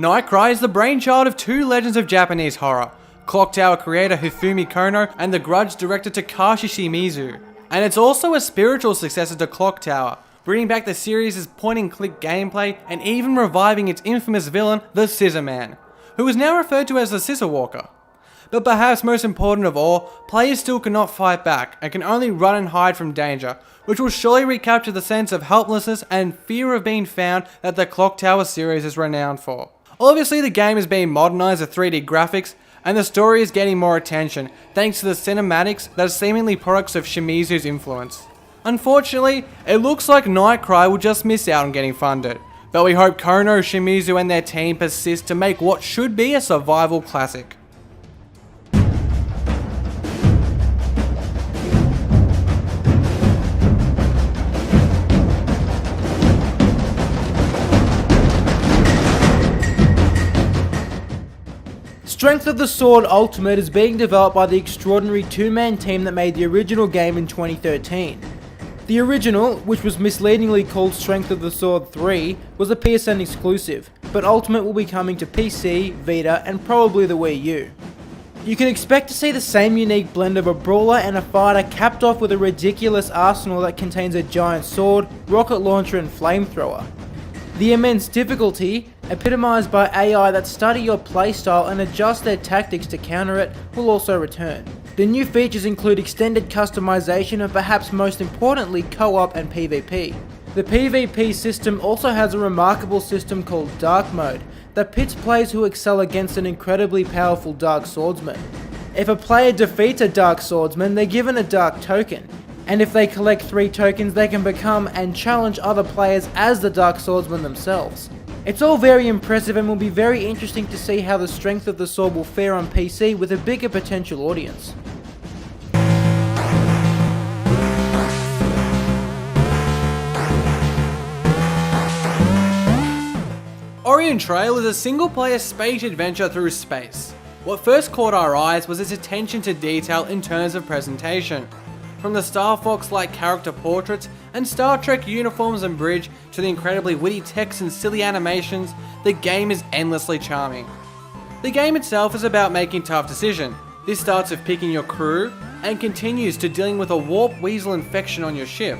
Nightcry is the brainchild of two legends of Japanese horror, Clock Tower creator Hifumi Kono and The Grudge director Takashi Shimizu. And it's also a spiritual successor to Clock Tower, bringing back the series' point-and-click gameplay and even reviving its infamous villain, the Scissor Man, who is now referred to as the Scissor Walker. But perhaps most important of all, players still cannot fight back and can only run and hide from danger, which will surely recapture the sense of helplessness and fear of being found that the Clock Tower series is renowned for. Obviously the game is being modernised with 3D graphics, and the story is getting more attention thanks to the cinematics that are seemingly products of Shimizu's influence. Unfortunately, it looks like Nightcry will just miss out on getting funded, but we hope Kono, Shimizu and their team persist to make what should be a survival classic. Strength of the Sword Ultimate is being developed by the extraordinary two-man team that made the original game in 2013. The original, which was misleadingly called Strength of the Sword 3, was a PSN exclusive, but Ultimate will be coming to PC, Vita, and probably the Wii U. You can expect to see the same unique blend of a brawler and a fighter capped off with a ridiculous arsenal that contains a giant sword, rocket launcher and flamethrower. The immense difficulty, epitomised by AI that study your playstyle and adjust their tactics to counter it, will also return. The new features include extended customization and perhaps most importantly co-op and PvP. The PvP system also has a remarkable system called Dark Mode that pits players who excel against an incredibly powerful Dark Swordsman. If a player defeats a Dark Swordsman, they're given a Dark Token. And if they collect 3 tokens, they can become and challenge other players as the Dark Swordsmen themselves. It's all very impressive and will be very interesting to see how the Strength of the Sword will fare on PC with a bigger potential audience. Orient Trail is a single-player space adventure through space. What first caught our eyes was its attention to detail in terms of presentation. From the Star Fox-like character portraits and Star Trek uniforms and bridge to the incredibly witty text and silly animations, the game is endlessly charming. The game itself is about making tough decisions. This starts with picking your crew and continues to dealing with a warp weasel infection on your ship.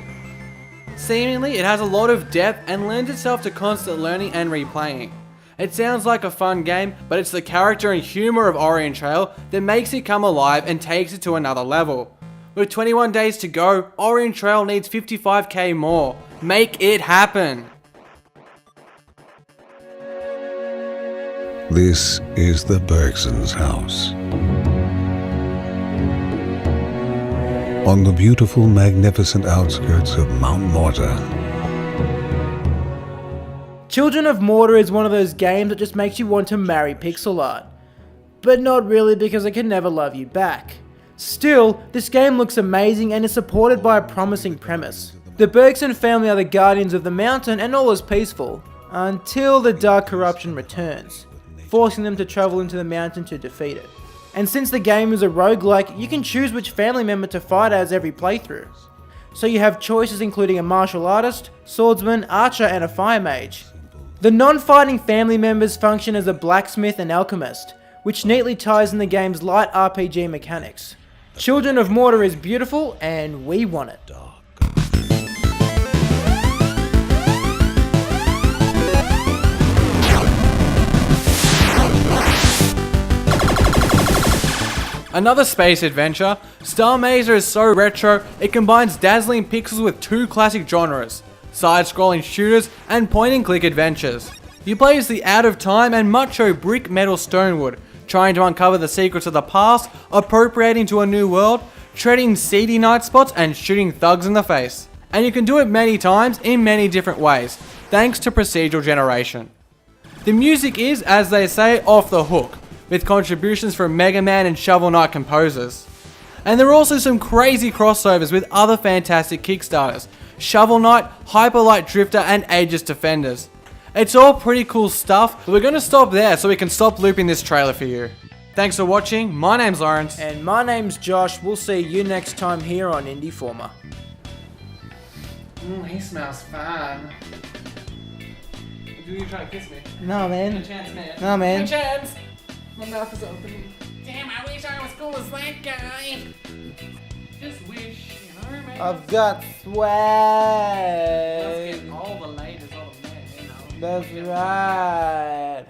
Seemingly, it has a lot of depth and lends itself to constant learning and replaying. It sounds like a fun game, but it's the character and humour of Orient Trail that makes it come alive and takes it to another level. With 21 days to go, Orient Trail needs 55k more. Make it happen! This is the Bergsons' house. On the beautiful, magnificent outskirts of Mount Mortar. Children of Mortar is one of those games that just makes you want to marry pixel art. But not really, because it can never love you back. Still, this game looks amazing and is supported by a promising premise. The Bergson family are the guardians of the mountain and all is peaceful, until the dark corruption returns, forcing them to travel into the mountain to defeat it. And since the game is a roguelike, you can choose which family member to fight as every playthrough. So you have choices including a martial artist, swordsman, archer and a fire mage. The non-fighting family members function as a blacksmith and alchemist, which neatly ties in the game's light RPG mechanics. Children of Mortar is beautiful, and we want it. Another space adventure, Star Mazer is so retro, it combines dazzling pixels with 2 classic genres, side-scrolling shooters and point-and-click adventures. You play as the out-of-time and macho brick metal Stonewood, trying to uncover the secrets of the past, appropriating to a new world, treading seedy night spots and shooting thugs in the face. And you can do it many times in many different ways, thanks to procedural generation. The music is, as they say, off the hook, with contributions from Mega Man and Shovel Knight composers. And there are also some crazy crossovers with other fantastic Kickstarters, Shovel Knight, Hyper Light Drifter and Aegis Defenders. It's all pretty cool stuff, but we're going to stop there so we can stop looping this trailer for you. Thanks for watching, my name's Lawrence. And my name's Josh, we'll see you next time here on Indieformer. He smells fine. You trying to kiss me? No, No man. chance, man. No, man. No chance. My mouth is open. Damn, I wish I was cool as that guy. Just wish, you know, man. I've got Let's swag. get all the ladies, all the men, you know. That's right.